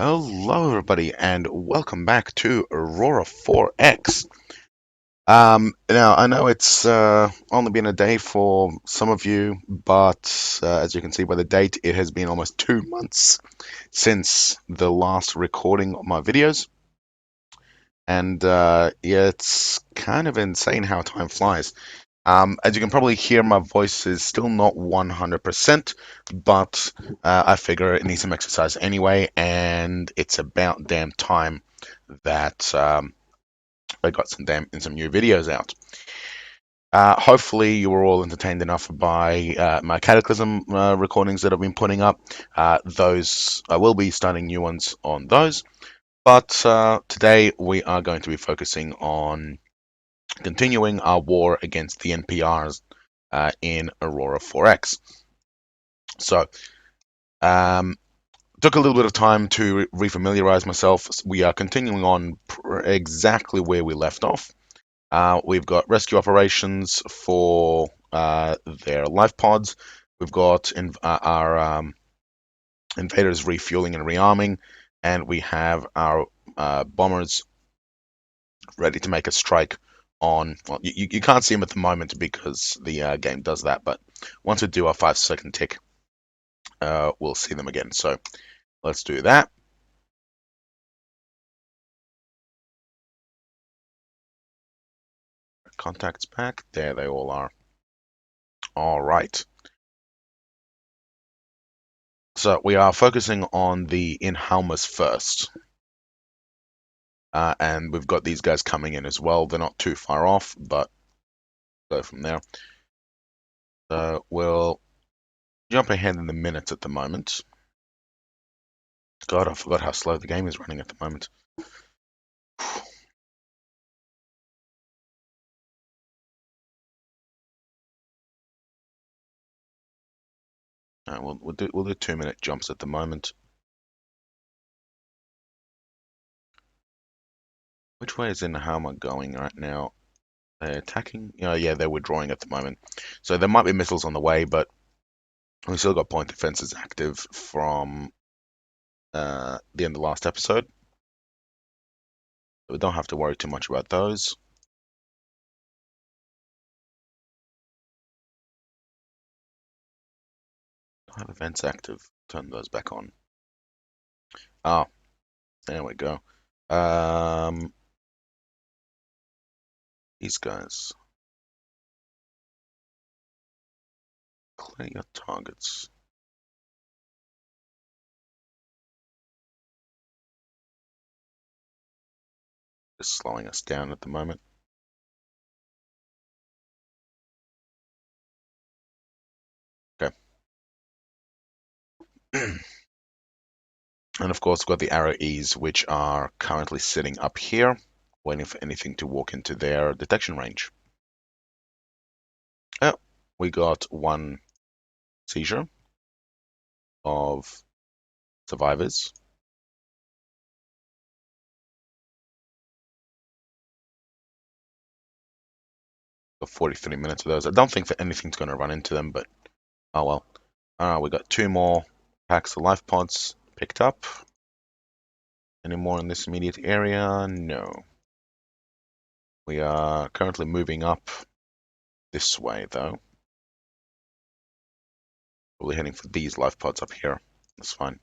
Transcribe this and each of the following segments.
Hello, everybody, and welcome back to Aurora 4X. Now, I know it's only been a day for some of you, but as you can see by the date, it has been almost 2 months since the last recording of my videos. And yeah, it's kind of insane how time flies. As you can probably hear, my voice is still not 100%, but I figure it needs some exercise anyway, and it's about damn time that I got some new videos out. Hopefully, you were all entertained enough by my Cataclysm recordings that I've been putting up. Those I will be starting new ones on those, but today we are going to be focusing on continuing our war against the NPRs in Aurora 4X. So, um, took a little bit of time to refamiliarize myself. We are continuing on exactly where we left off. We've got rescue operations for their life pods. We've got our invaders refueling and rearming, and we have our bombers ready to make a strike on. Well, you can't see them at the moment because the game does that, but once we do our 5 second tick, we'll see them again. So let's do that. Contacts back. There they all are. All right. So we are focusing on the in-helmers first. And we've got these guys coming in as well. They're not too far off, but go from there. So we'll jump ahead in the minutes at the moment. God, I forgot how slow the game is running at the moment. We'll do 2 minute jumps at the moment. Which way is in Helmer going right now? They're attacking. Oh, yeah, they're withdrawing at the moment. So there might be missiles on the way, but we've still got point defenses active from the end of the last episode. We don't have to worry too much about those. Don't have events active. Turn those back on. Ah, there we go. These guys. Clear your targets. Just slowing us down at the moment. Okay. And of course, we've got the arrow E's, which are currently sitting up here, waiting for anything to walk into their detection range. Oh, we got one seizure of survivors. Got 43 minutes of those. I don't think that anything's going to run into them, but oh well. We got 2 more packs of life pods picked up. Any more in this immediate area? No. We are currently moving up this way, though. Probably heading for these life pods up here. That's fine.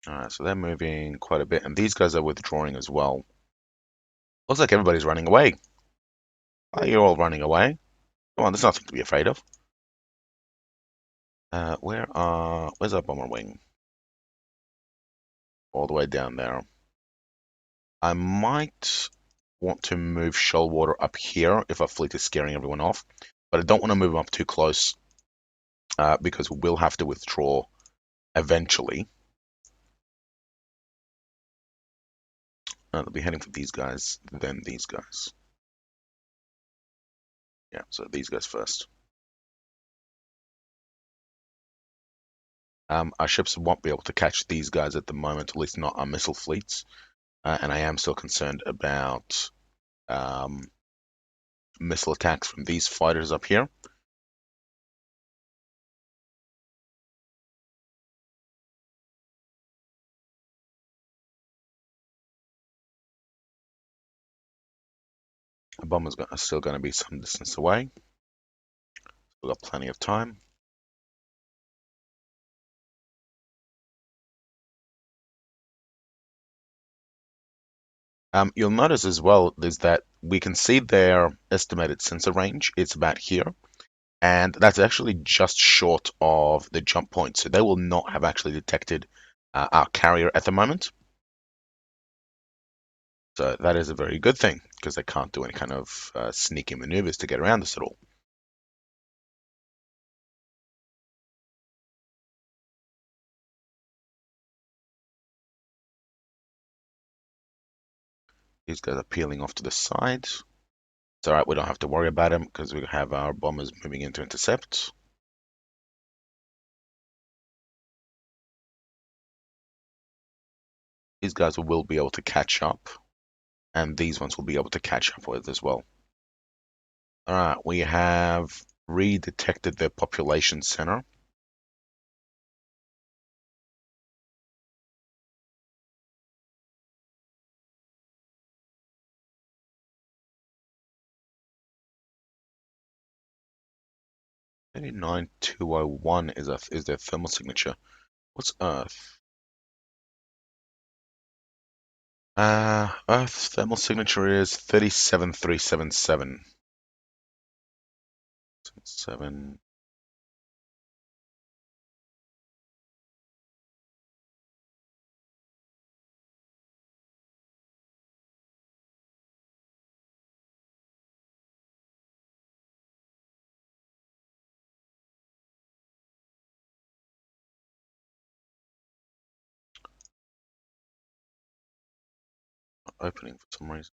Alright, so they're moving quite a bit, and these guys are withdrawing as well. Looks like everybody's running away. Why are you all running away? Come on, there's nothing to be afraid of. Where's our bomber wing? All the way down there. I might want to move Shoalwater up here if our fleet is scaring everyone off, but I don't want to move them up too close because we'll have to withdraw eventually. They'll be heading for these guys, then these guys. Yeah, so these guys first. Our ships won't be able to catch these guys at the moment, at least not our missile fleets. And I am still concerned about um, missile attacks from these fighters up here. A bomber's still going to be some distance away. We've got plenty of time. You'll notice as well is that we can see their estimated sensor range. It's about here, and that's actually just short of the jump point. So they will not have actually detected our carrier at the moment. So that is a very good thing because they can't do any kind of sneaky maneuvers to get around this at all. These guys are peeling off to the side. It's all right, we don't have to worry about them because we have our bombers moving in to intercept. These guys will be able to catch up, and these ones will be able to catch up with as well. All right, we have redetected their population center. Maybe 9201 is their thermal signature. What's Earth? Earth's thermal signature is 37377. 7. Opening for some reason.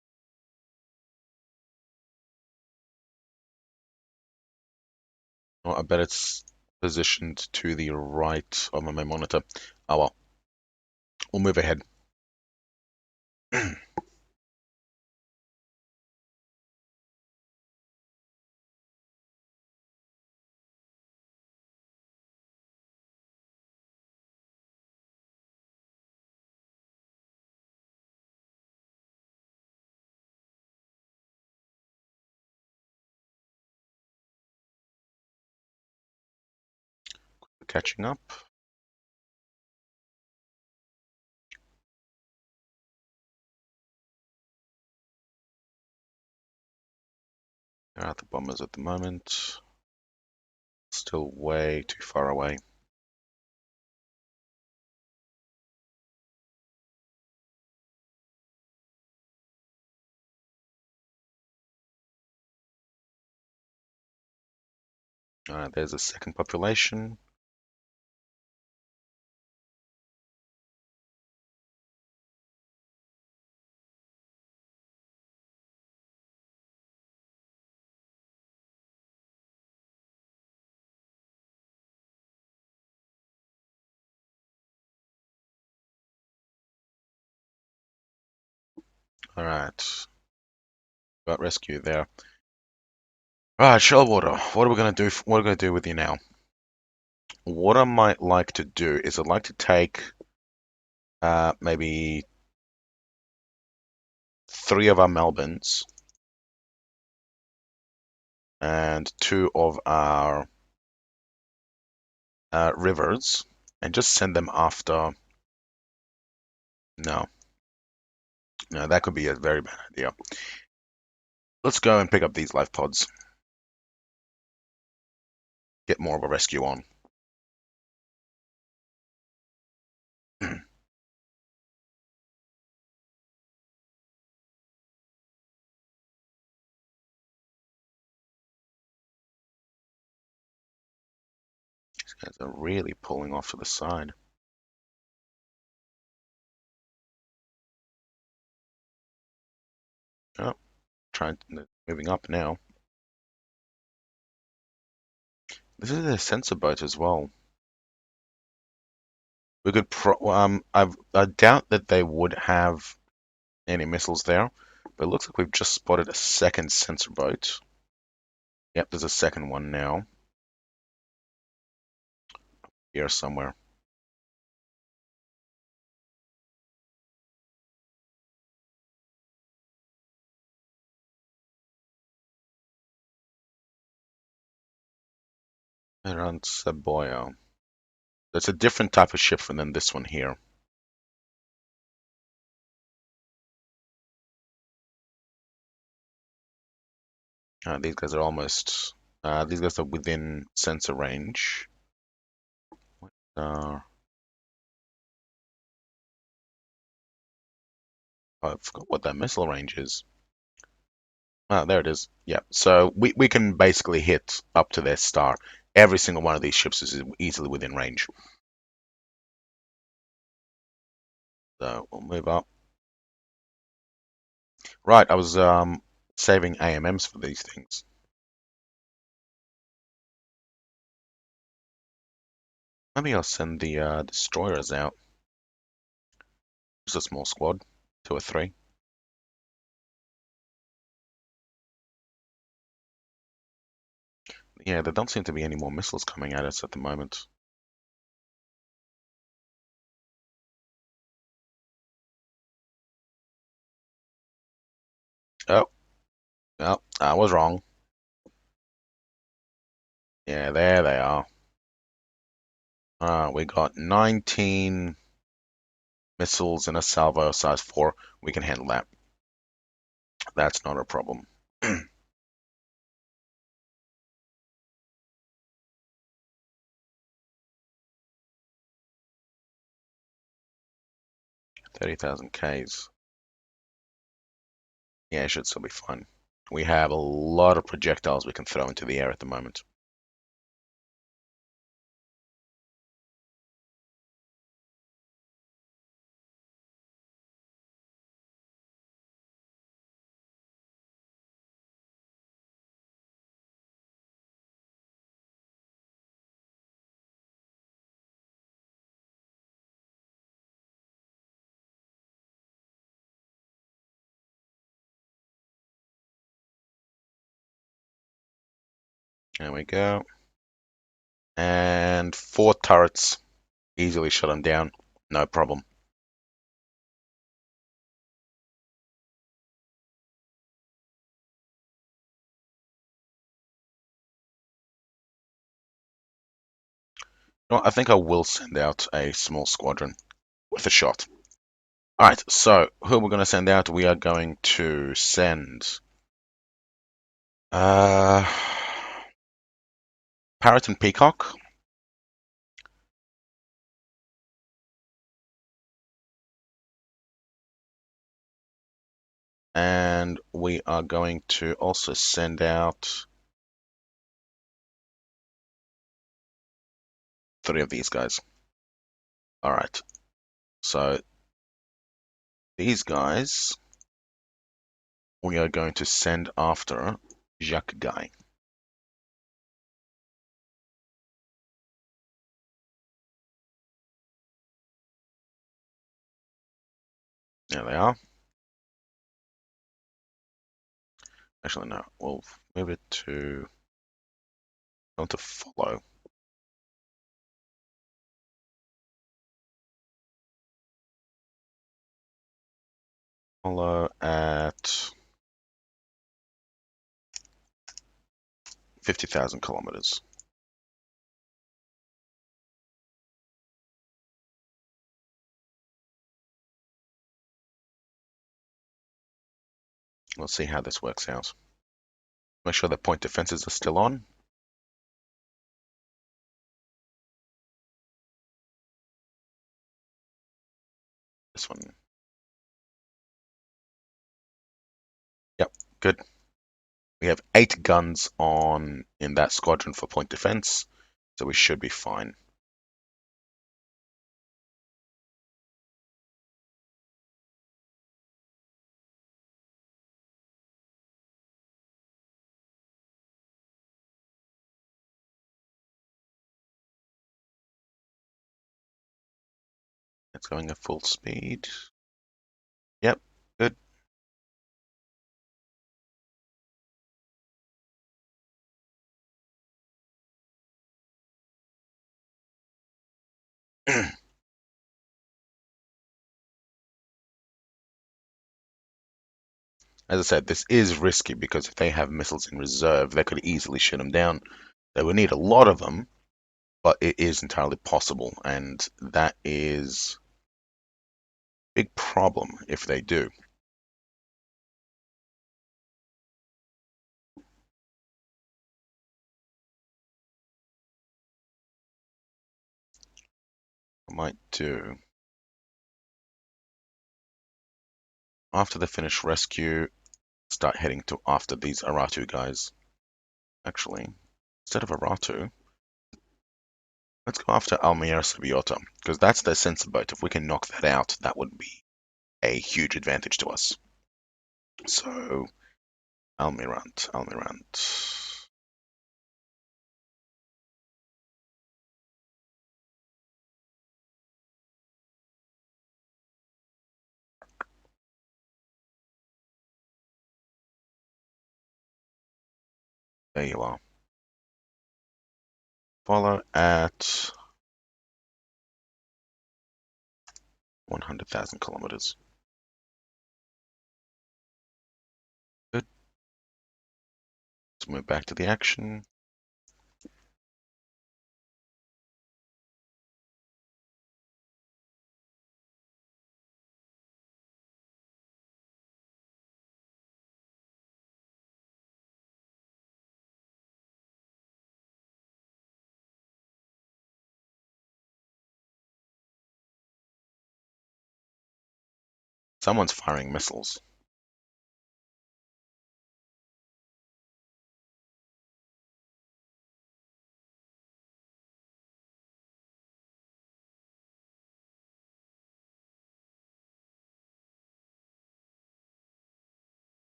Oh, I bet it's positioned to the right of my main monitor. Oh well, we'll move ahead. Catching up. There are the bombers at the moment. Still way too far away. There's a second population. All right, got rescue there. All right, Shellwater. What are we gonna do? What are we gonna do with you now? What I might like to do is I'd like to take maybe 3 of our Melbournes and 2 of our rivers and just send them after. No, no, that could be a very bad idea. Let's go and pick up these life pods. Get more of a rescue on. These guys are really pulling off to the side. Oh, moving up now. This is a sensor boat as well. We could I doubt that they would have any missiles there, but it looks like we've just spotted a second sensor boat. Yep, there's a second one now here somewhere. Around Saboya. That's a different type of ship than this one here. These guys are almost. These guys are within sensor range. Uh, I forgot what that missile range is. Oh, there it is. Yeah. So we can basically hit up to their star. Every single one of these ships is easily within range. So we'll move up. Right, I was saving AMMs for these things. Maybe I'll send the destroyers out. Just a small squad, 2 or 3. Yeah, there don't seem to be any more missiles coming at us at the moment. Oh, oh, I was wrong. Yeah, there they are. We got 19 missiles and a salvo size 4. We can handle that. That's not a problem. 30,000 Ks. Yeah, it should still be fine. We have a lot of projectiles we can throw into the air at the moment. There we go. And 4 turrets. Easily shut them down. No problem. Well, I think I will send out a small squadron with a shot. Alright, so who we're going to send out? We are going to send uh, Parrot and Peacock. And we are going to also send out 3 of these guys. Alright, so these guys we are going to send after Jacques Guy. There they are. Actually, no, we'll move it to want to follow. Follow at 50,000 kilometers. Let's see how this works out. Make sure the point defenses are still on. This one. Yep, good. We have 8 guns on in that squadron for point defense, so we should be fine. It's going at full speed. Yep, good. As I said, this is risky because if they have missiles in reserve, they could easily shoot them down. They would need a lot of them, but it is entirely possible, and that is a big problem if they do. I might do after they finish rescue, start heading to after these Aratu guys. Actually, instead of Aratu, let's go after Almira Sabiota, because that's their sensor boat. If we can knock that out, that would be a huge advantage to us. So, Almirant. There you are. Follow at 100,000 kilometers. Good. Let's move back to the action. Someone's firing missiles.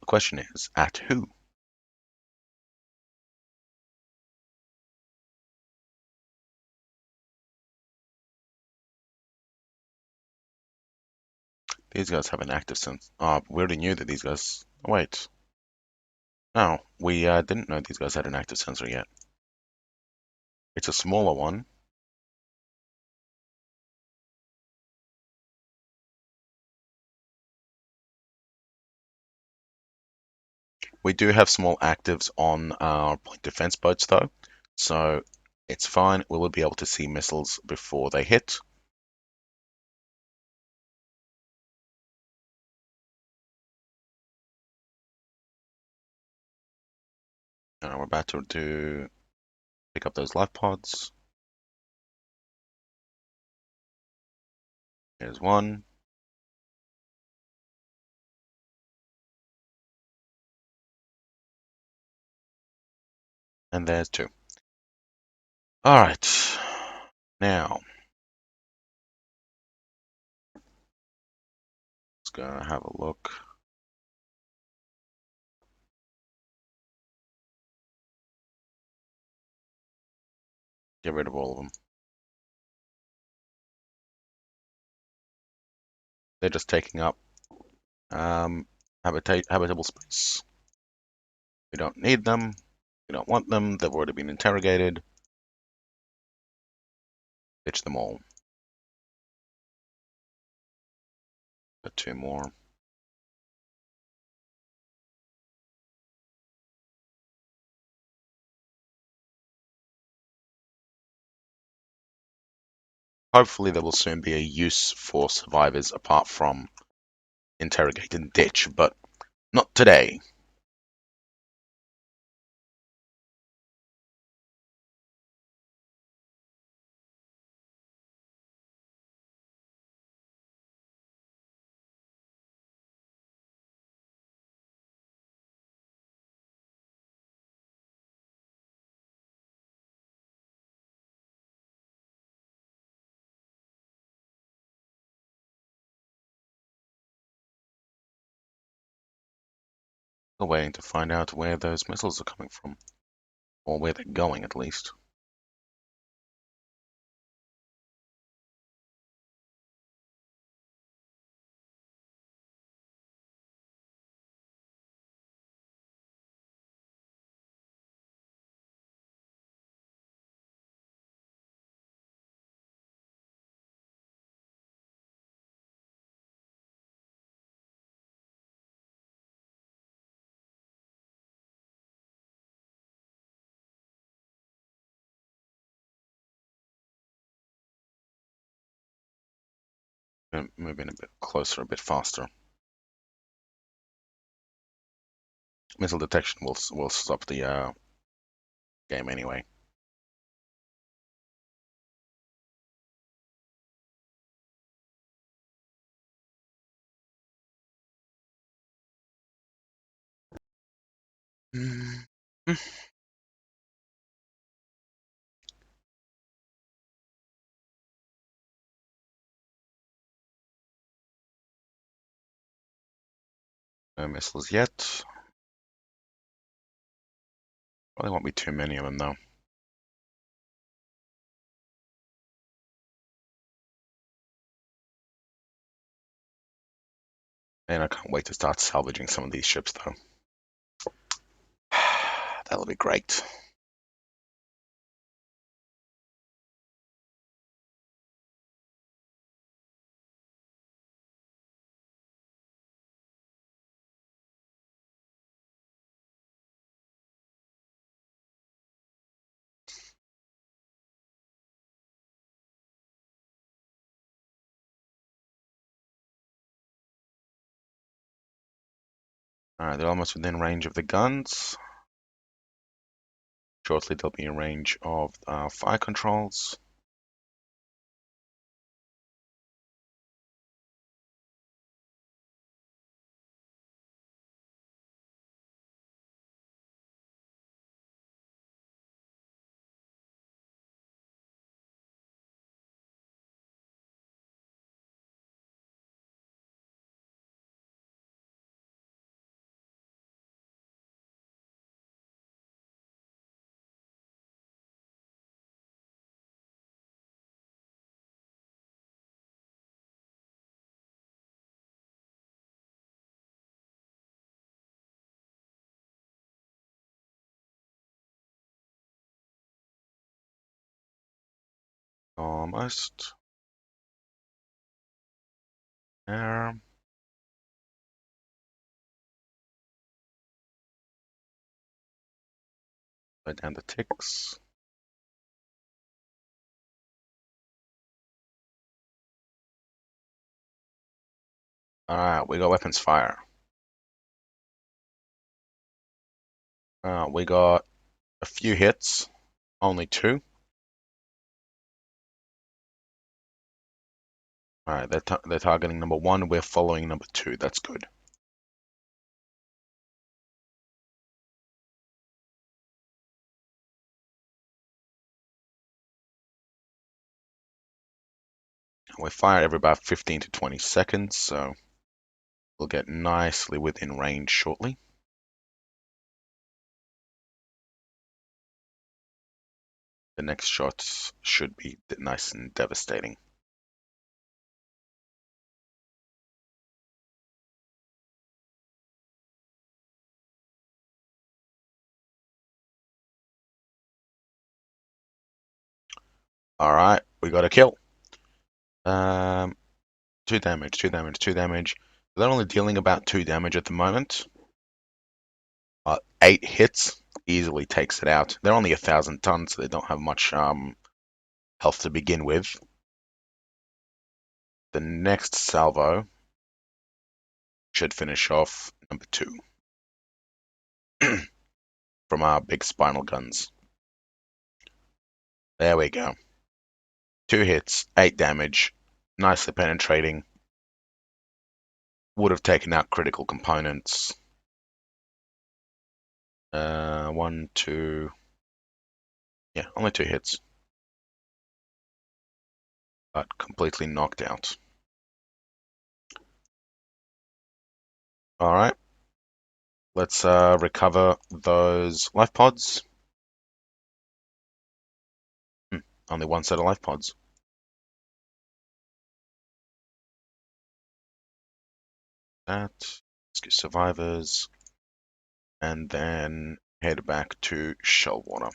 The question is, at who? These guys have an active sense. Oh, we already knew that these guys. Oh, wait. No, we didn't know these guys had an active sensor yet. It's a smaller one. We do have small actives on our point defense boats, though, so it's fine. We will be able to see missiles before they hit. And we're about to pick up those life pods. Here's one. And there's two. All right. Now, let's go have a look. Get rid of all of them. They're just taking up habitable space. We don't need them. We don't want them. They've already been interrogated. Ditch them all. Got two more. Hopefully there will soon be a use for survivors apart from interrogate and ditch, but not today. We're waiting to find out where those missiles are coming from, or where they're going at least. Move in a bit closer, a bit faster. Missile detection will stop the game anyway. Mm. No missiles yet. Probably won't be too many of them though. And I can't wait to start salvaging some of these ships though. That'll be great. Alright, they're almost within range of the guns. Shortly they'll be in range of fire controls. Almost. There. Slow down the ticks. Alright, we got weapons fire. We got a few hits, only 2. Alright, they're targeting number 1. We're following number 2. That's good. We fire every about 15 to 20 seconds, so we'll get nicely within range shortly. The next shots should be nice and devastating. Alright, we got a kill. 2 damage, 2 damage, 2 damage. They're only dealing about 2 damage at the moment. 8 hits easily takes it out. They're only 1,000 tons, so they don't have much health to begin with. The next salvo should finish off number 2 from our big spinal guns. There we go. 2 hits, 8 damage, nicely penetrating. Would have taken out critical components. 1, 2. Yeah, only 2 hits. But completely knocked out. Alright. Let's recover those life pods. Only 1 set of life pods. That. Rescue survivors. And then head back to Shellwater.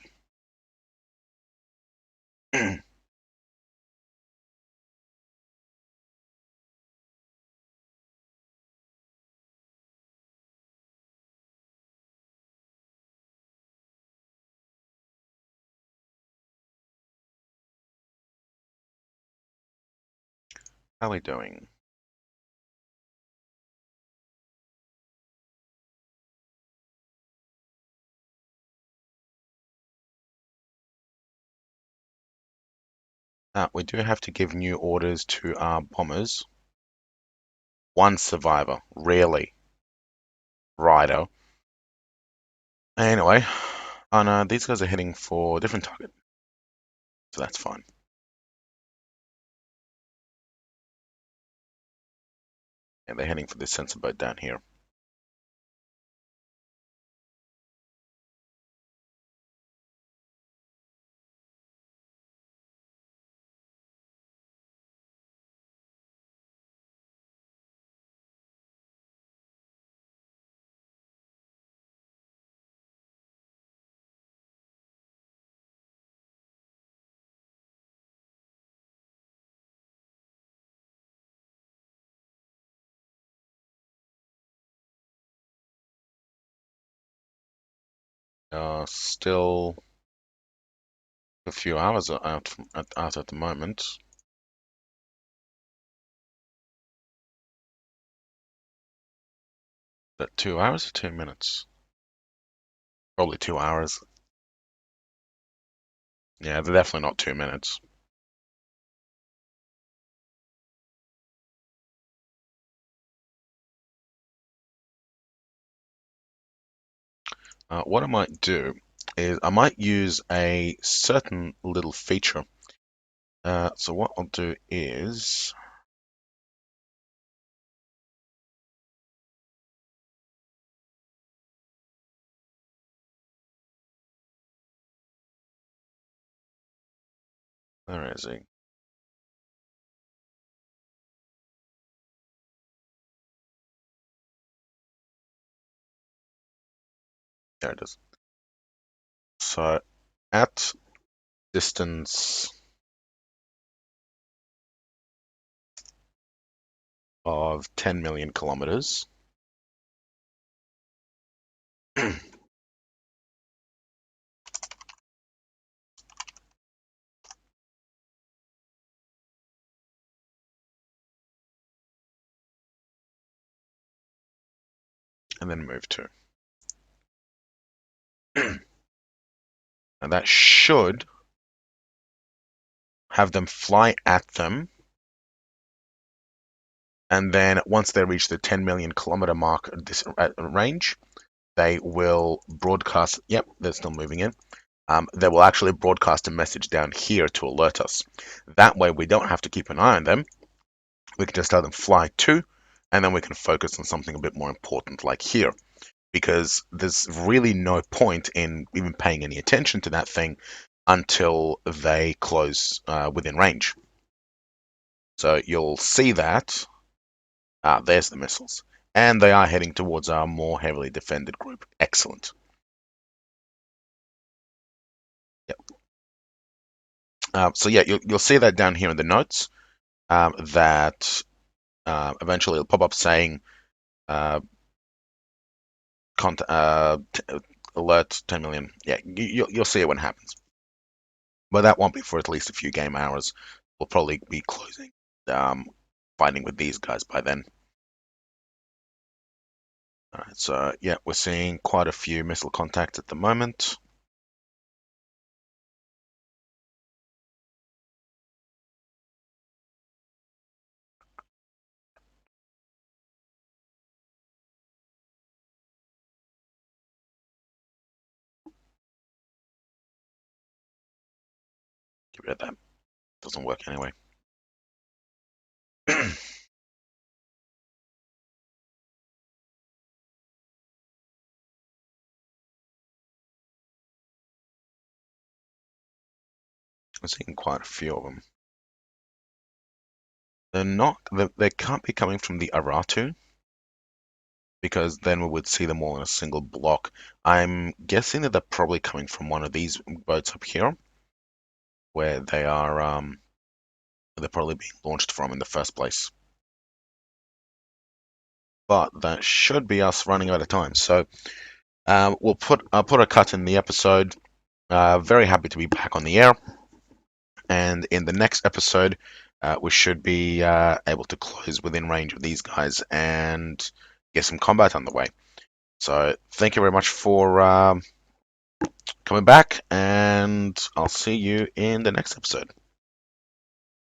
How are we doing? We do have to give new orders to our bombers. One survivor, rarely. Rider. Anyway, oh no, these guys are heading for a different target, so that's fine. Yeah, they're heading for this sensor boat down here. Still a few hours out at the moment. Is that 2 hours or 2 minutes? Probably 2 hours. Yeah, they're definitely not 2 minutes. What I might do is I might use a certain little feature. So what I'll do is, where is he? There it is. So at distance of 10 million kilometers, and then move to. And that should have them fly at them. And then once they reach the 10 million kilometer mark range, they will broadcast. Yep, they're still moving in. They will actually broadcast a message down here to alert us. That way, we don't have to keep an eye on them. We can just tell them fly to, and then we can focus on something a bit more important, like here, because there's really no point in even paying any attention to that thing until they close within range. So you'll see that. There's the missiles. And they are heading towards our more heavily defended group. Excellent. Yep. So yeah, you'll see that down here in the notes, that eventually it'll pop up saying uh, alert 10 million. Yeah, you'll see it when it happens. But that won't be for at least a few game hours. We'll probably be closing, fighting with these guys by then. All right, so yeah, we're seeing quite a few missile contacts at the moment. Get rid of that. Doesn't work anyway. We're seeing quite a few of them. They're not. They can't be coming from the Aratu, because then we would see them all in a single block. I'm guessing that they're probably coming from one of these boats up here, where they're probably being launched from in the first place. But that should be us running out of time. So I'll put a cut in the episode. Very happy to be back on the air. And in the next episode, we should be able to close within range of these guys and get some combat underway. So thank you very much for coming back, and I'll see you in the next episode.